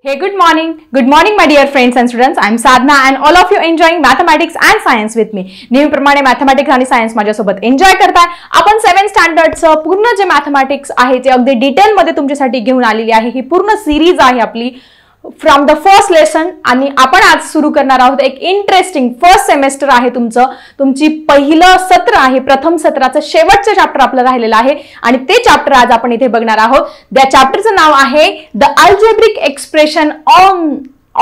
Hey, good morning my dear friends and students. I am Sadhna and all of you enjoying mathematics and science with me. नेहमीप्रमाणे mathematics आणि science माझ्यासोबत enjoy करताय. आपण 7th स्टँडर्डचं पूर्ण जे mathematics आहे ते अगदी डिटेलमध्ये तुमच्यासाठी घेऊन आलेली आहे. ही पूर्ण सिरीज आहे आपली फ्रॉम द फर्स्ट लेसन आणि आपण आज सुरू करणार आहोत एक इंटरेस्टिंग फर्स्ट सेमेस्टर आहे तुमची पहिलं सत्र आहे. प्रथम सत्राचं शेवटचं चॅप्टर आपलं राहिलेलं आहे आणि ते चॅप्टर आज आपण इथे बघणार आहोत. त्या चॅप्टरचं नाव आहे the algebraic expression on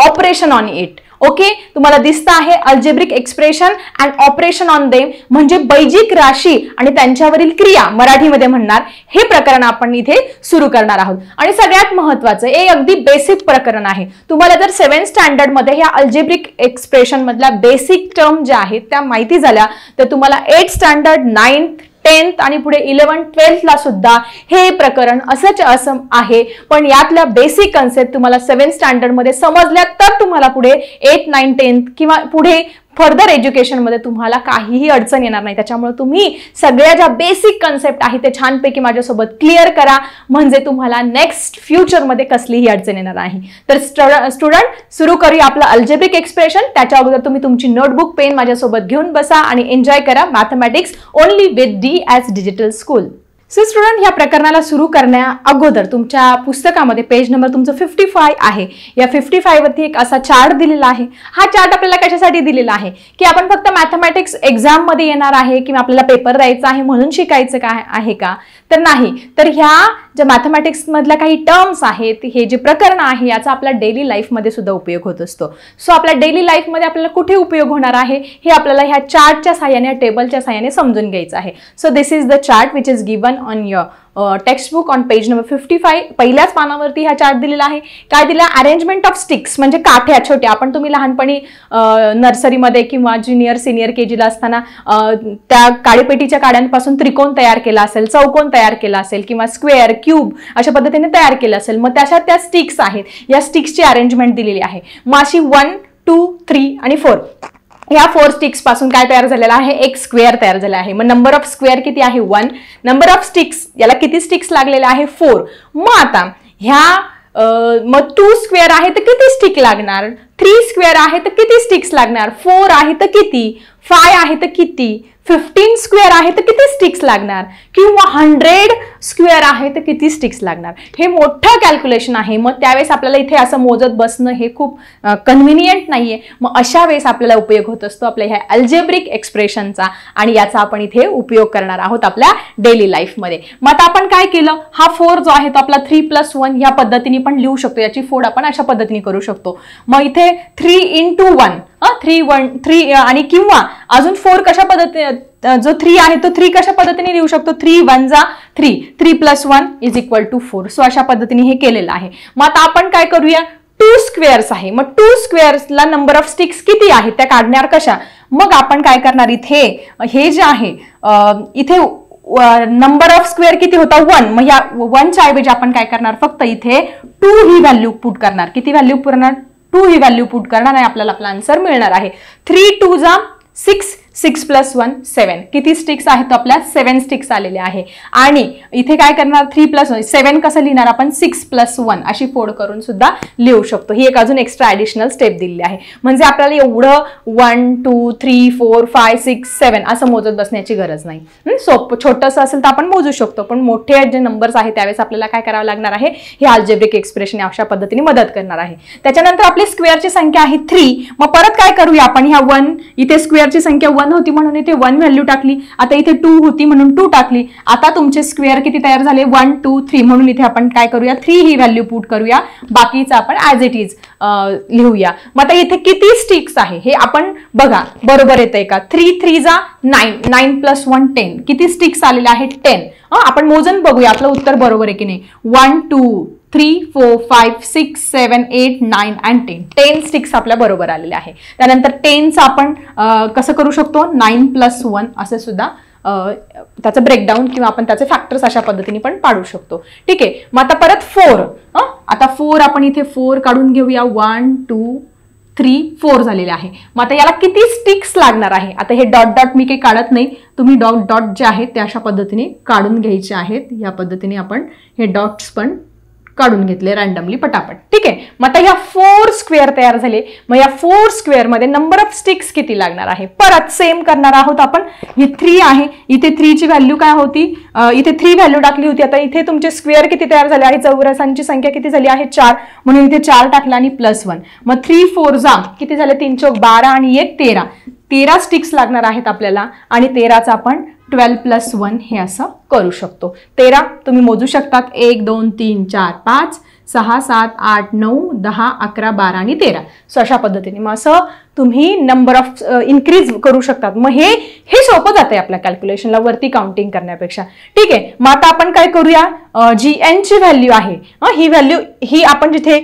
operation on it. Okay, तुम्हाला दिसतं आहे algebraic expression and operation on them म्हणजे बैजिक राशी आणि त्यांच्यावरील क्रिया मराठीमध्ये म्हणणार. हे प्रकरण आपण इथे सुरू करणार आहोत आणि सगळ्यात महत्त्वाचं हे अगदी बेसिक प्रकरण आहे. तुम्हाला जर 7th स्टँडर्ड मध्ये ह्या अल्जेब्रिक एक्सप्रेशन मधल्या बेसिक टर्म ज्या आहेत त्या माहिती झाल्या तर तुम्हाला 8th स्टँडर्ड 9th 10th आणि पुढे 11th 12th ला सुद्धा हे प्रकरण असंच असं आहे. पण यातल्या बेसिक कन्सेप्ट तुम्हाला 7th स्टँडर्ड मध्ये समजल्या तर तुम्हाला पुढे 8th 9th 10th किंवा पुढे फर्दर एज्युकेशन मध्ये तुम्हाला काहीही अडचण येणार नाही. त्याच्यामुळे तुम्ही सगळ्या ज्या बेसिक कन्सेप्ट आहे ते छानपैकी माझ्यासोबत क्लिअर करा म्हणजे तुम्हाला नेक्स्ट फ्युचर मध्ये कसलीही अडचण येणार नाही. तर स्टुडंट सुरू करूया आपलं अल्जेब्रिक एक्सप्रेशन. त्याच्या अगोदर तुम्ही तुमची नोटबुक पेन माझ्यासोबत घेऊन बसा आणि एन्जॉय करा mathematics only with DS digital school. So student ह्या प्रकरणाला सुरू करण्या अगोदर तुमच्या पुस्तकामध्ये पेज नंबर तुमचं 55 आहे. या 55 वरती एक असा चार्ट दिलेला आहे. हा चार्ट आपल्याला कशासाठी दिलेला आहे की आपण फक्त मॅथमॅटिक्स एक्झाम मध्ये येणार आहे किंवा आपल्याला पेपर द्यायचा आहे म्हणून शिकायचं काय आहे का तर नाही. तर ह्या ज्या मॅथमॅटिक्स मधल्या काही टर्म्स आहेत हे जे प्रकरण आहे याचा आपल्या डेली लाईफ मध्ये सुद्धा उपयोग होत असतो. सो आपल्या डेली लाईफ मध्ये आपल्याला कुठे उपयोग होणार आहे हे आपल्याला ह्या चार्टच्या साहाय्याने टेबलच्या साहाय्याने समजून घ्यायचं आहे. So this is the chart which is given on your textbook on page number 55. पहिल्याच पानावरती हा चार्ट दिलेला आहे. काय दिला अरेंजमेंट ऑफ स्टिक्स म्हणजे काठ्या छोट्या. आपण तुम्ही लहानपणी नर्सरीमध्ये किंवा ज्युनियर सिनियर KG ला असताना त्या काळीपेटीच्या काड्यांपासून त्रिकोण तयार केला असेल, चौकोन तयार केला असेल किंवा स्क्वेअर क्यूब अशा पद्धतीने तयार केलं असेल. मग त्याच्यात त्या स्टिक्स आहेत. या स्टिक्सची अरेंजमेंट दिलेली आहे. मग अशी 1 2 3 आणि 4 या 4 स्टिक्स पासून काय तयार झालेला आहे एक स्क्वेअर तयार झाला आहे. मग नंबर ऑफ स्क्वेअर किती आहे 1. नंबर ऑफ स्टिक्स याला किती स्टिक्स लागलेले आहे 4. मग आता ह्या मग 2 स्क्वेअर आहे तर किती स्टिक लागणार. 3 स्क्वेअर आहे तर किती स्टिक्स लागणार. 4 आहे तर किती. 5 आहे तर किती. 15 स्क्वेअर आहे तर किती स्टिक्स लागणार किंवा 100 स्क्वेअर आहे तर किती स्टिक्स लागणार. हे मोठं कॅल्क्युलेशन आहे. मग त्यावेळेस आपल्याला इथे असं मोजत बसणं हे खूप कन्व्हिनियंट नाहीये. मग अशा वेळेस आपल्याला उपयोग होत असतो आपल्या ह्या अल्जेब्रिक एक्सप्रेशनचा आणि याचा आपण इथे उपयोग करणार आहोत आपल्या डेली लाईफमध्ये. मग आता आपण काय केलं हा 4 जो आहे तो आपला 3+1 या पद्धतीने पण लिहू शकतो. याची फोड आपण अशा पद्धतीने करू शकतो. मग इथे 3 × 1 3 आणि किंवा अजून 4 कशा पद्धतीने जो 3 आहे तो 3 कशा पद्धतीने लिहू शकतो 3 1 जा 3 3+1 = 4. सो अशा पद्धतीने हे केलेलं आहे. मग आता आपण काय करूया 2 स्क्वेअर्स आहे. मग 2 स्क्वेअर्सला नंबर ऑफ स्टिक्स किती आहेत त्या काढणार कशा. मग आपण काय करणार इथे हे जे आहे इथे नंबर ऑफ स्क्वेअर किती होता 1. मग या 1च्या ऐवजी आपण काय करणार फक्त इथे 2 ही व्हॅल्यू पुट करणार. किती व्हॅल्यू पुरणार 2 ही व्हॅल्यू पुट करणार आणि आपल्याला आपला आन्सर मिळणार आहे. 3 2 जा 6 6+1 7. किती स्टिक्स आहेत तो आपल्या 7 स्टिक्स आलेले आहे. आणि इथे काय करणार 3+1 7 कसं लिहिणार आपण 6+1 अशी फोड करून सुद्धा लिहू शकतो. ही एक अजून एक्स्ट्रा ऍडिशनल स्टेप दिलेली आहे. म्हणजे आपल्याला एवढं 1 2 3 4 5 6 7 असं मोजत बसण्याची गरज नाही. सोपं छोटंसं असेल तर आपण मोजू शकतो पण मोठे जे नंबर्स आहेत त्यावेळेस आपल्याला काय करावं लागणार आहे हे अल्जेब्रिक एक्सप्रेशन अशा पद्धतीने मदत करणार आहे. त्याच्यानंतर आपली स्क्वेअरची संख्या आहे 3. मग परत काय करूया आपण ह्या 1 इथे स्क्वेअरची संख्या 1 होती म्हणून इथे 1 व्हॅल्यू टाकली. आता इथे 2 होती म्हणून 2 टाकली. आता तुमचे स्क्वेअर किती तयार झाले 1 2 3 म्हणून इथे आपण काय करूया 3 ही व्हॅल्यू पुट करूया. बाकीचं आपण ऍज इट इज लिहूया. मग आता इथे किती स्टिक्स आहे हे आपण बघा बरोबर येतंय का 3 3 जा 9 9+1 10. किती स्टिक्स आलेले आहेत 10. आपण मोजून बघूया आपलं उत्तर बरोबर आहे की नाही. 1 2 3 4 5 6 7 8 9 and 10 स्टिक्स आपल्या बरोबर आलेले आहे. त्यानंतर 10चं आपण कसं करू शकतो 9+1 असं सुद्धा त्याचं ब्रेकडाऊन किंवा आपण त्याचे फॅक्टर्स अशा पद्धतीने पण पाडू शकतो. ठीक आहे. मग आता परत 4 आता 4 आपण इथे 4 काढून घेऊया 1 2 3 4 झालेले आहे. मग आता याला किती स्टिक्स लागणार आहे. आता हे डॉट डॉट मी काही काढत नाही. तुम्ही डॉट डॉट जे आहेत ते अशा पद्धतीने काढून घ्यायचे आहेत. या पद्धतीने आपण हे डॉट्स पण काढून घेतले रॅन्डमली पटापट. ठीक आहे, मग आता ह्या 4 स्क्वेअर तयार झाले. मग या 4 स्क्वेअर मध्ये नंबर ऑफ स्टिक्स किती लागणार आहे? परत सेम करणार आहोत आपण. ही 3 आहे, इथे 3 ची व्हॅल्यू काय होती? इथे 3 व्हॅल्यू टाकली होती. आता इथे तुमचे स्क्वेअर किती तयार झाले आहे? चौरसांची संख्या किती झाली आहे? 4, म्हणून इथे 4 टाकला आणि +1. मग 3 4 जा किती झाले? 3 चौक 12 आणि 1 13. 13 स्टिक्स लागणार आहेत आपल्याला आणि 13चा आपण 12 + 1 हे असं करू शकतो. 13 तुम्ही मोजू शकतात. 1 2 3 4 5 6 7 8 9 10 11 12 आणि 13. सो अशा पद्धतीने मग असं तुम्ही नंबर ऑफ इन्क्रीज करू शकतात. मग हे सोपं जाते आपल्या कॅल्क्युलेशनला वरती काउंटिंग करण्यापेक्षा. ठीक आहे, मग आता आपण काय करूया? जी n ची व्हॅल्यू आहे ही व्हॅल्यू ही आपण जिथे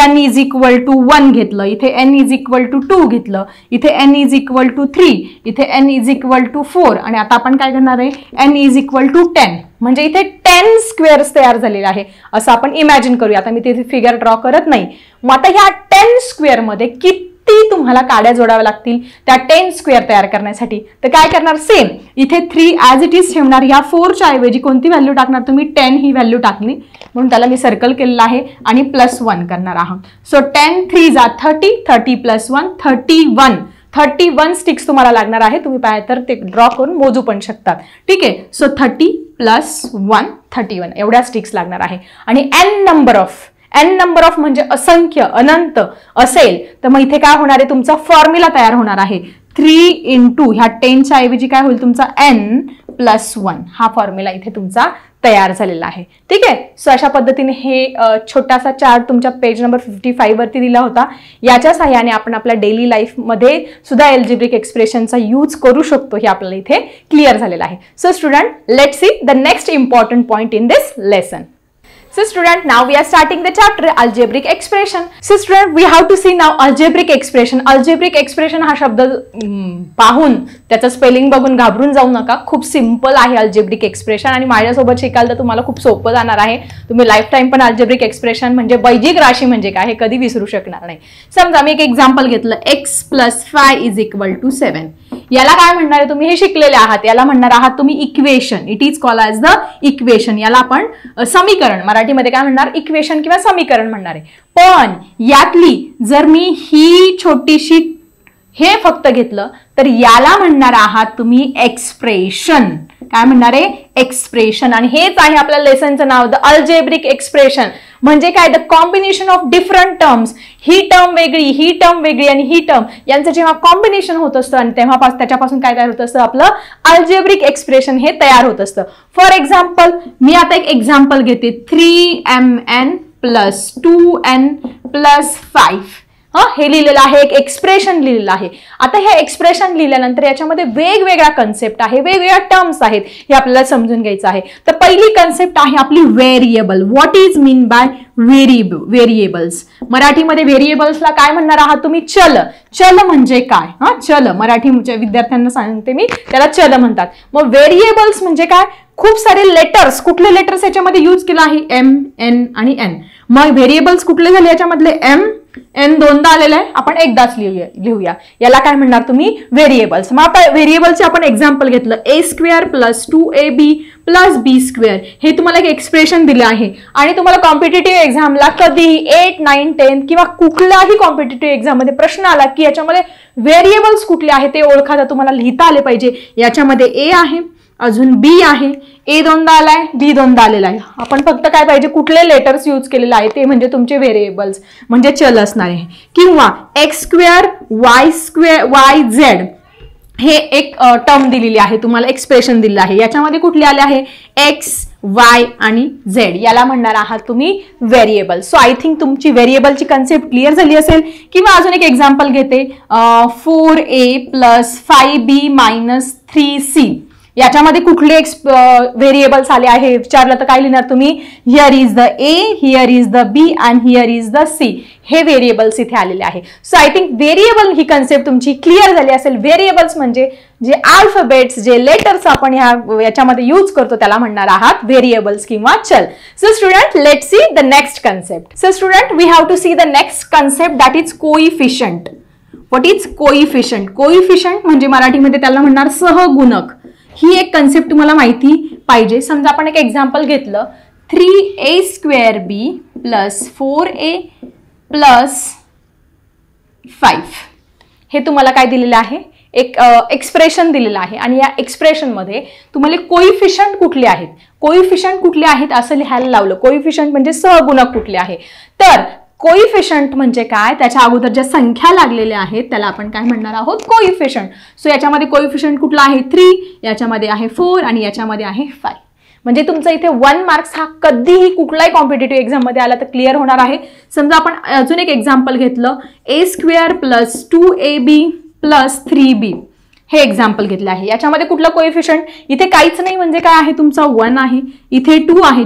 n = 1 घेतलं, इथे n = 2 घेतलं, इथे n = 3, इथे n = 4 आणि आता आपण काय करणार आहे? n = 10 म्हणजे इथे 10 स्क्वेअर्स तयार झालेले आहे असं आपण इमॅजिन करूया. आता मी तिथे फिगर ड्रॉ करत नाही. मग आता ह्या 10 स्क्वेअर मध्ये किती तुम्हाला काड्या जोडाव्या लागतील त्या 10 स्क्वेअर तयार करण्यासाठी? तर काय करणार? सेम इथे 3 ॲज इट इज ठेवणार. या 4 च्या ऐवजी कोणती व्हॅल्यू टाकणार तुम्ही? 10 ही व्हॅल्यू टाकली म्हणून त्याला मी सर्कल केलेलं आहे आणि +1 करणार आहोत. सो 10 3 जा 30, 30 + 1 31 स्टिक्स तुम्हाला लागणार आहे. तुम्ही पाहिजे तर ते ड्रॉ करून मोजू पण शकतात. ठीक आहे, सो 30 + 1 31 एवढ्या स्टिक्स लागणार आहे. आणि n नंबर ऑफ म्हणजे असंख्य अनंत असेल तर मग इथे काय होणार आहे? तुमचा फॉर्म्युला तयार होणार आहे. 3 × ह्या 10 च्या ऐवजी काय होईल? तुमचा n + 1 हा फॉर्म्युला इथे तुमचा तयार झालेला आहे. ठीक आहे, सो अशा पद्धतीने हे छोटासा चार्ट तुमच्या पेज नंबर 55 वरती दिला होता. याच्या सहाय्याने आपण आपल्या डेली लाईफ मध्ये सुद्धा अल्जेब्रिक एक्सप्रेशनचा यूज करू शकतो हे आपल्याला इथे क्लिअर झालेलं आहे. So student, let's see the next important point in this lesson. So student, now we are starting the chapter algebraic expression. So student, we have to see now algebraic expression. Algebraic expression हा शब्द पाहून त्याचं spelling बघून घाबरून जाऊ नका. खूप simple आहे algebraic expression आणि माझ्यासोबत शिकाल तर तुम्हाला खूप सोपं जाणार आहे. तुम्ही लाईफ टाइम पण algebraic expression म्हणजे बैजिक राशी म्हणजे काय हे कधी विसरू शकणार नाही. समजा मी एक एक्झाम्पल घेतलं, x + 5 = 7. याला काय म्हणणार आहे? तुम्ही हे शिकलेले आहात. याला म्हणणार आहात तुम्ही equation. It is called as the equation. याला आपण समीकरण, मराठीमध्ये काय म्हणणार? इक्वेशन किंवा समीकरण म्हणणार आहे. पण यातली जर मी ही छोटीशी हे फक्त घेतलं तर याला म्हणणार आहात तुम्ही एक्सप्रेशन. काय म्हणणार आहे? एक्सप्रेशन. आणि हेच आहे आपल्या लेसनचं नाव, द अल्जेब्रिक एक्सप्रेशन. म्हणजे काय? The combination of different terms. He term वेगळी आणि ही टर्म यांचं जेव्हा कॉम्बिनेशन होत असतं आणि तेव्हा त्याच्यापासून काय तयार होत असतं? आपलं अल्जेब्रिक एक्सप्रेशन हे तयार होत असतं. फॉर एक्झाम्पल मी आता एक एक्झाम्पल घेते, 3mn + 2n + 5. हे लिहिलेलं आहे, एक एक्सप्रेशन लिहिलेलं आहे. आता हे एक्सप्रेशन लिहिल्यानंतर याच्यामध्ये वेगवेगळ्या कन्सेप्ट आहे, वेगवेगळ्या टर्म्स आहेत, हे आपल्याला समजून घ्यायचं आहे. तर पहिली कन्सेप्ट आहे आपली variable. What is mean by variables? मराठीमध्ये व्हेरिएबल्सला काय म्हणणार आहात तुम्ही? चल. चल म्हणजे काय? चल मराठी विद्यार्थ्यांना सांगते मी, त्याला चल म्हणतात. मग व्हेरिएबल्स म्हणजे काय? खूप सारे लेटर्स. कुठले लेटर्स याच्यामध्ये यूज केलं आहे? m, n आणि n. मग व्हेरिएबल्स कुठले झाले याच्यामधले? m, n दोनदा आलेला आहे, आपण एकदाच लिहूया. याला काय म्हणणार तुम्ही? व्हेरिएबल्स. मग आता व्हेरिएबलचे आपण एक्झाम्पल घेतलं, a² + 2ab + b². हे तुम्हाला एक एक्सप्रेशन दिलं आहे आणि तुम्हाला कॉम्पिटिटिव्ह एक्झामला कधीही 8, 9, 10 किंवा कुठल्याही कॉम्पिटिटिव्ह एक्झाम मध्ये प्रश्न आला की याच्यामध्ये व्हेरिएबल्स कुठले आहेत ते ओळखायला तुम्हाला लिहिता आले पाहिजे. याच्यामध्ये a आहे, अजून b आहे, a दोनदा आलाय, b दोनदा आलेला आहे. आपण फक्त काय पाहिजे? कुठले लेटर्स यूज केलेले आहे ते म्हणजे तुमचे व्हेरिएबल्स म्हणजे चल असणार आहे. किंवा x², yz हे एक टर्म दिलेली आहे, तुम्हाला एक्सप्रेशन दिलेलं आहे. याच्यामध्ये कुठले आले आहे? x, y आणि z. याला म्हणणार आहात तुम्ही व्हेरिएबल. सो आय थिंक तुमची व्हेरिएबलची कन्सेप्ट क्लिअर झाली असेल. किंवा अजून एक एक्झाम्पल घेते, 4a + 5b - 3c. याच्यामध्ये कुठले व्हेरिएबल्स आले आहे विचारलं तर काय लिहिणार तुम्ही? Here is the a, here is the b and here is the c. हे व्हेरिएबल्स इथे आलेले आहे. So I think variable he concept तुमची क्लिअर झाली असेल. व्हेरिएबल्स म्हणजे जे अल्फाबेट्स, जे लेटर्स आपण याच्यामध्ये यूज करतो त्याला म्हणणार आहात व्हेरिएबल्स किंवा चल. So student, let's see the next concept. So student, we have to see the next concept, that is coefficient. What is coefficient? Coefficient म्हणजे मराठीमध्ये त्याला म्हणणार सहगुणक. ही एक कन्सेप्ट तुम्हाला माहिती पाहिजे. समजा आपण एक एक्झाम्पल घेतलं, 3a² b plus 4a plus 5 हे तुम्हाला काय दिलेलं आहे, एक एक्सप्रेशन दिलेलं आहे आणि या एक्सप्रेशनमध्ये तुम्हाला कोइफिशियंट कुठले आहेत, कोइफिशियंट कुठले आहेत असं लिहायला लावलं. कोइफिशियंट म्हणजे सहगुणक कुठले आहे. तर कोइफिशियंट म्हणजे काय, त्याच्या अगोदर ज्या संख्या लागलेल्या आहेत त्याला आपण काय म्हणणार आहोत, कोइफिशियंट. सो याच्यामध्ये कोइफिशियंट कुठला आहे 3, याच्यामध्ये आहे 4 आणि याच्यामध्ये आहे 5. म्हणजे तुमचा इथे 1 मार्क्स हा कधीही कुठलाही कॉम्पिटेटिव्ह एक्झाम मध्ये आला तर क्लिअर होणार आहे. समजा आपण अजून एक एक्झाम्पल घेतलं, a² plus 2ab plus 3b हे एक्झाम्पल घेतलं आहे. याच्यामध्ये कुठलं कोइफिशियंट, इथे काहीच नाही म्हणजे काय आहे तुमचा 1 आहे, इथे 2 आहे.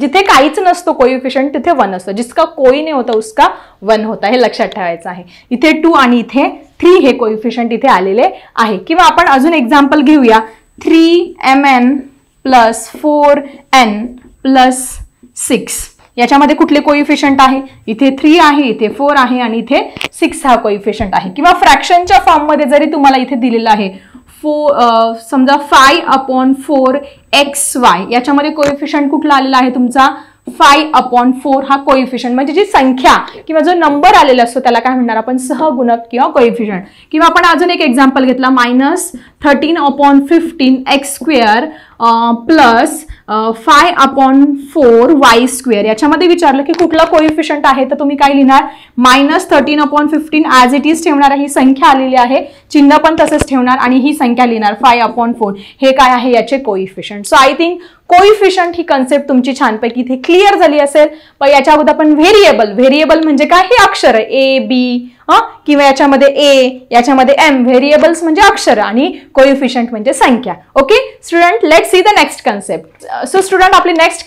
जिथे काहीच नसतो कोइफिशियंट तिथे 1 असतो, जिसका कोई नाही होता उसका 1 होता, हे लक्षात ठेवायचं आहे. इथे 2 आणि इथे 3 हे कोइफिशियंट इथे आलेले आहे. किंवा आपण अजून एक्झाम्पल घेऊया, 3mn प्लस 4n प्लस 6 याच्यामध्ये कुठले कोइफिशियंट आहे, इथे 3 आहे, इथे 4 आहे आणि इथे 6 हा कोइफिशियंट आहे. किंवा फ्रॅक्शनच्या फॉर्ममध्ये जरी तुम्हाला इथे दिलेलं आहे समजा 5/4xy याच्यामध्ये कोइफिशियंट कुठला आलेला आहे तुमचा 5/4 हा कोइफिशियंट, म्हणजे जी संख्या किंवा जो नंबर आलेला असतो त्याला काय म्हणणार आपण, सहगुणक किंवा कोइफिशियंट. किंवा आपण अजून एक एक्झाम्पल घेतला, -13/15x² प्लस 5/4y² याच्यामध्ये विचारलं की कुठला कोइफिशियंट आहे तर तुम्ही काय लिहिणार, -13/15 ॲज इट इज ठेवणार, ही संख्या आलेली आहे, चिन्ह पण तसंच ठेवणार आणि ही संख्या लिहिणार 5/4. हे काय आहे, याचे coefficient. So I think coefficient he concept तुमची छानपैकी इथे क्लिअर झाली असेल. पण याच्या अगोदर आपण व्हेरिएबल म्हणजे काय, हे अक्षर आहे a b किंवा याच्यामध्ये a, याच्यामध्ये m, व्हेरिएबल्स म्हणजे अक्षर आणि कोइफिशियंट म्हणजे संख्या. Okay student, let's see the next concept. So student आपली नेक्स्ट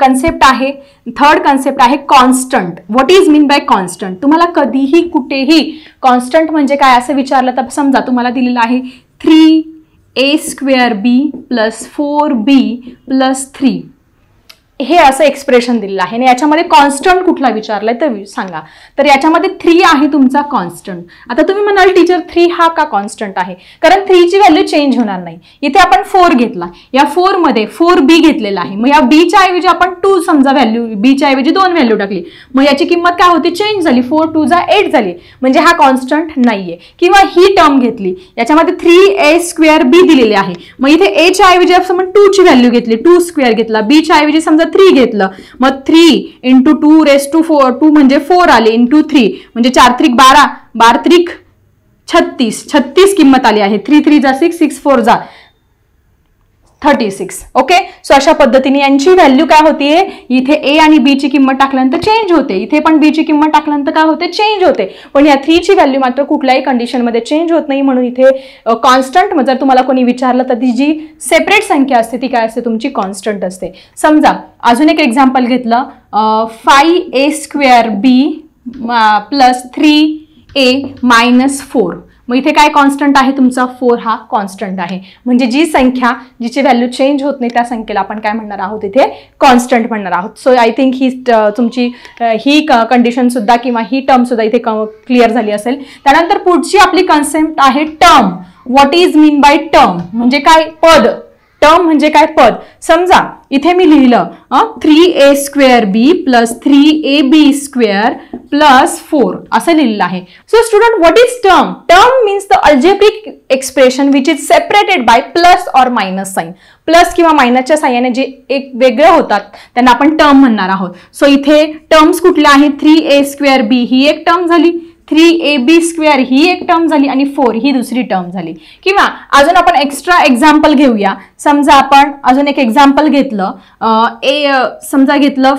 कन्सेप्ट आहे, थर्ड कन्सेप्ट आहे constant. What is mean by constant. तुम्हाला कधीही कुठेही कॉन्स्टंट म्हणजे काय असं विचारलं तर समजा तुम्हाला दिलेलं आहे 3a² b plus 4b plus 3 हे असं एक्सप्रेशन दिलेलं आहे आणि याच्यामध्ये कॉन्स्टंट कुठला विचारलाय तर सांगा. तर याच्यामध्ये 3 आहे तुमचा कॉन्स्टंट. आता तुम्ही म्हणाल टीचर 3 हा का कॉन्स्टंट आहे, कारण 3 ची व्हॅल्यू चेंज होणार नाही. इथे आपण 4 घेतला, या 4 मध्ये 4b घेतलेला आहे, मग या b च्या ऐवजी आपण 2 समजा व्हॅल्यू, b च्या ऐवजी 2 व्हॅल्यू टाकली, मग याची किंमत काय होती, चेंज झाली, 4 2 जा 8 झाली, म्हणजे हा कॉन्स्टंट नाहीये. किंवा ही टर्म घेतली, याच्यामध्ये 3a² b दिलेले आहे, मग इथे a च्या ऐवजी आपण 2 ची व्हॅल्यू घेतली, 2² घेतला, b च्या ऐवजी समजा 3 घेतलं, मग 3 × 2⁴ 2 म्हणजे 4 आले, इंटू 3 म्हणजे 4 त्रिक 12, 12 त्रिक 36 किंमत आली आहे, 3 3 जा 6, 6 4 जा 36. ओके, सो अशा पद्धतीने यांची व्हॅल्यू काय होतीये, इथे a आणि b ची किंमत टाकल्यानंतर चेंज होते, इथे पण b ची किंमत टाकल्यानंतर काय होते, चेंज होते. पण या 3 ची व्हॅल्यू मात्र कुठल्याही कंडिशनमध्ये चेंज होत नाही, म्हणून इथे कॉन्स्टंट जर तुम्हाला कोणी विचारलं तर ती जी सेपरेट संख्या असते ती काय असते, तुमची कॉन्स्टंट असते. समजा अजून एक एक्झाम्पल घेतलं, 5a² b plus 3a minus 4. मग इथे काय कॉन्स्टंट आहे तुमचा, 4 हा कॉन्स्टंट आहे. म्हणजे जी संख्या जिची व्हॅल्यू चेंज होत नाही त्या संख्येला आपण काय म्हणणार आहोत, इथे कॉन्स्टंट म्हणणार आहोत. सो आय थिंक ही तुमची ही कंडिशन सुद्धा किंवा ही टर्म सुद्धा इथे क्लिअर झाली असेल. त्यानंतर पुढची आपली कन्सेप्ट आहे term. What is mean by term म्हणजे काय, पद. टर्म म्हणजे काय, पद. समजा इथे मी लिहिलं 3a² b plus 3ab² plus 4 असं लिहिलेलं आहे. So student, what is term. Term means the algebraic expression which is separated by plus or minus sign. Plus किंवा मायनसच्या साह्याने जे एक वेगळे होतात त्यांना आपण टर्म म्हणणार आहोत. सो इथे टर्म्स कुठल्या आहेत, 3a² b ही एक टर्म झाली, 3ab² ही एक टर्म झाली आणि 4 ही दुसरी टर्म झाली. किंवा अजून आपण एक्स्ट्रा एक्झाम्पल घेऊया. समजा आपण अजून एक एक्झाम्पल घेतलं, समजा घेतलं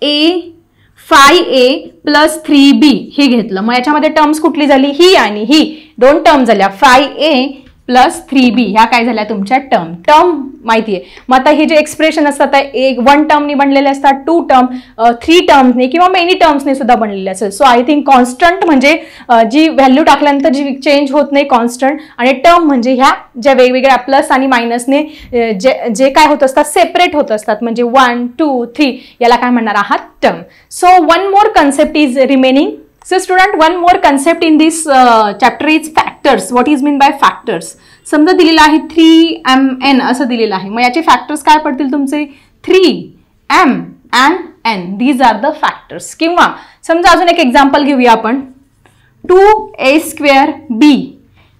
a5a प्लस 3b हे घेतलं, मग याच्यामध्ये टर्म्स कुठली झाली, ही आणि ही दोन टर्म झाल्या, 5a प्लस 3b ह्या काय झाल्या तुमच्या टर्म माहितीये. मग आता हे जे एक्सप्रेशन असतात एक 1 टर्मनी बनलेले असतात, 2 टर्म 3 टर्म्सने किंवा मेनी टर्म्सने सुद्धा बनलेले असेल. सो आय थिंक कॉन्स्टंट म्हणजे जी व्हॅल्यू टाकल्यानंतर जी चेंज होत नाही कॉन्स्टंट, आणि टर्म म्हणजे ह्या ज्या वेगवेगळ्या प्लस आणि मायनसने जे काय होत असतात सेपरेट होत असतात, म्हणजे 1 2 3 याला काय म्हणणार आहात, term. So one more concept is remaining. So student, one more concept in this chapter is factors. What is mean by factors? समजा दिलेला आहे 3mn असं दिलेलं आहे, मग याचे फॅक्टर्स काय पडतील तुमचे, 3m and n. These are the factors. किंवा समजा अजून एक एक्झाम्पल घेऊया आपण. 2a² b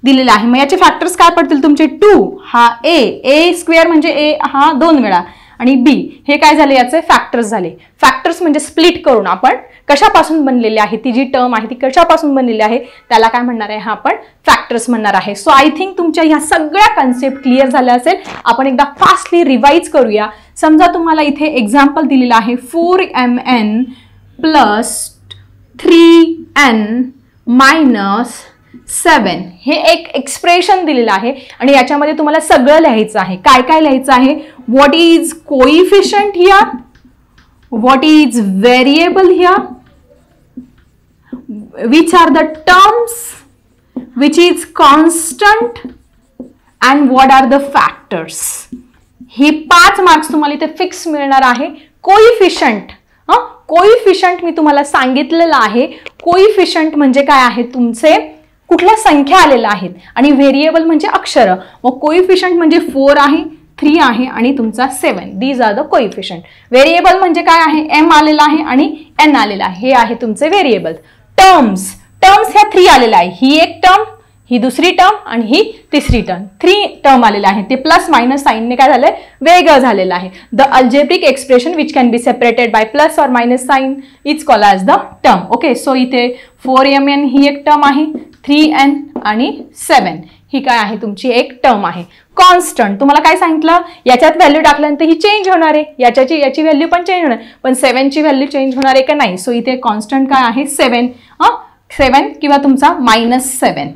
दिलेला आहे. मग याचे फॅक्टर्स काय पडतील तुमचे? 2 हा a स्क्वेअर म्हणजे a हा 2 वेळा आणि b हे काय झाले याचे फॅक्टर्स झाले. फॅक्टर्स म्हणजे स्प्लिट करून आपण कशापासून बनलेली आहे ती जी टर्म आहे ती कशापासून बनलेली आहे त्याला काय म्हणणार आहे? हा आपण फॅक्टर्स म्हणणार आहे. सो आय थिंक तुमच्या ह्या सगळ्या कन्सेप्ट क्लिअर झाल्या असेल. आपण एकदा फास्टली रिवाइज करूया. समजा तुम्हाला इथे एक्झाम्पल दिलेलं आहे 4mn प्लस 3n मायनस 7 हे एक एक्सप्रेशन दिलेलं आहे आणि याच्यामध्ये तुम्हाला सगळं लिहायचं आहे. काय काय लिहायचं आहे? What is coefficient here, what is variable here, which are the terms, which is constant and what are the factors. हे 5 मार्क्स तुम्हाला इथे फिक्स मिळणार आहे. कोइफिशियंट कोइफिशियंट मी तुम्हाला सांगितलेलं आहे. कोइफिशियंट म्हणजे काय आहे? तुमचे कुठल्या संख्या आलेल्या आहेत आणि व्हेरिएबल म्हणजे अक्षर. मग कोइफिशियंट म्हणजे 4 आहे, 3 आहे आणि तुमचा 7. These are the coefficient. Variable म्हणजे काय आहे? m आलेला आहे आणि n आलेला आहे. हे आहे तुमचे व्हेरिएबल. टर्म्स ह्या 3 आलेल्या आहे. ही एक टर्म, ही दुसरी टर्म आणि ही तिसरी टर्म. 3 टर्म आलेला आहे. ते प्लस मायनस साईनने काय झालंय? वेगळं झालेलं आहे. The algebraic expression which can be separated by plus or minus sign is called as the term. Okay, so इथे 4mn ही एक टर्म आहे, 3n आणि 7 ही काय आहे? तुमची एक टर्म आहे. कॉन्स्टंट तुम्हाला काय सांगितलं? याच्यात व्हॅल्यू टाकल्यानंतर ही चेंज होणार आहे. याची व्हॅल्यू पण चेंज होणार, पण 7 ची व्हॅल्यू चेंज होणार आहे का? नाही. सो इथे कॉन्स्टंट काय आहे? 7 किंवा तुमचा -7.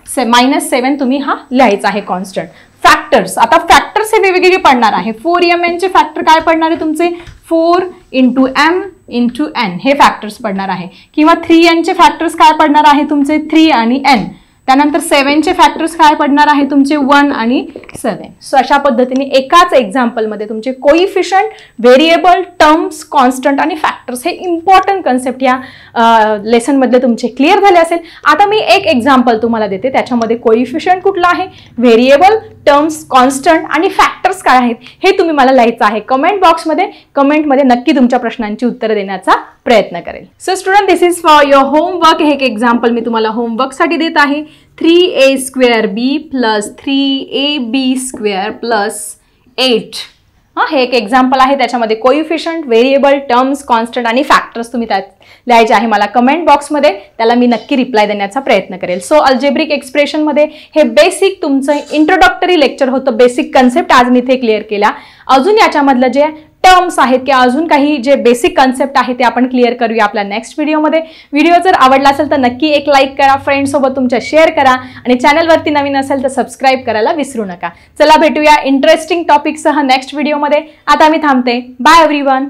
-7 तुम्ही हा लिहायचा आहे कॉन्स्टंट. फॅक्टर्स, आता फॅक्टर्स हे वेगवेगळे पडणार आहे. 4mn चे फॅक्टर काय पडणार आहे तुमचे? 4 × m × n हे फॅक्टर्स पडणार आहे. किंवा 3n चे फॅक्टर्स काय पडणार आहे तुमचे? 3 आणि n. त्यानंतर 7 चे फॅक्टर्स काय पडणार आहे तुमचे? 1 आणि 7. सो अशा पद्धतीने एकाच एक्झाम्पलमध्ये तुमचे कोइफिशियंट, व्हेरिएबल, टर्म्स, कॉन्स्टंट आणि फॅक्टर्स हे इम्पॉर्टंट कन्सेप्ट या लेसनमधले तुमचे क्लिअर झाले असेल. आता मी एक एक्झाम्पल तुम्हाला देते. त्याच्यामध्ये कोइफिशियंट कुठला आहे, व्हेरिएबल, टर्म्स, कॉन्स्टंट आणि फॅक्टर्स काय आहेत हे तुम्ही मला लिहायचं आहे कमेंट बॉक्समध्ये. कमेंटमध्ये नक्की तुमच्या प्रश्नांची उत्तरं देण्याचा प्रयत्न करेल. So student, this is for your homework. हे एक एक्झाम्पल मी तुम्हाला होमवर्कसाठी देत आहे. 3a² प्लस 3ab² प्लस 8 हे एक एक्झाम्पल आहे. त्याच्यामध्ये कोइफिशियंट, व्हेरिएबल, टर्म्स, कॉन्स्टंट आणि फॅक्टर्स तुम्ही त्यात लिहायचे आहे. मला कमेंट बॉक्समध्ये त्याला मी नक्की रिप्लाय देण्याचा प्रयत्न करेल. सो अल्जेब्रिक एक्सप्रेशनमध्ये हे बेसिक तुमचं इंट्रोडक्टरी लेक्चर होतं. बेसिक कन्सेप्ट आज मी इथे क्लिअर केला. अजून याच्यामधलं जे टर्म्स आहेत किंवा अजून काही जे बेसिक कन्सेप्ट आहे ते आपण क्लिअर करूया आपल्या नेक्स्ट व्हिडिओमध्ये. व्हिडिओ जर आवडला असेल तर नक्की एक लाईक करा, फ्रेंड्ससोबत तुमच्या शेअर करा आणि चॅनलवरती नवीन असेल तर सबस्क्राईब करायला विसरू नका. चला भेटूया इंटरेस्टिंग टॉपिकसह नेक्स्ट व्हिडिओमध्ये. आता मी थांबते. Bye everyone.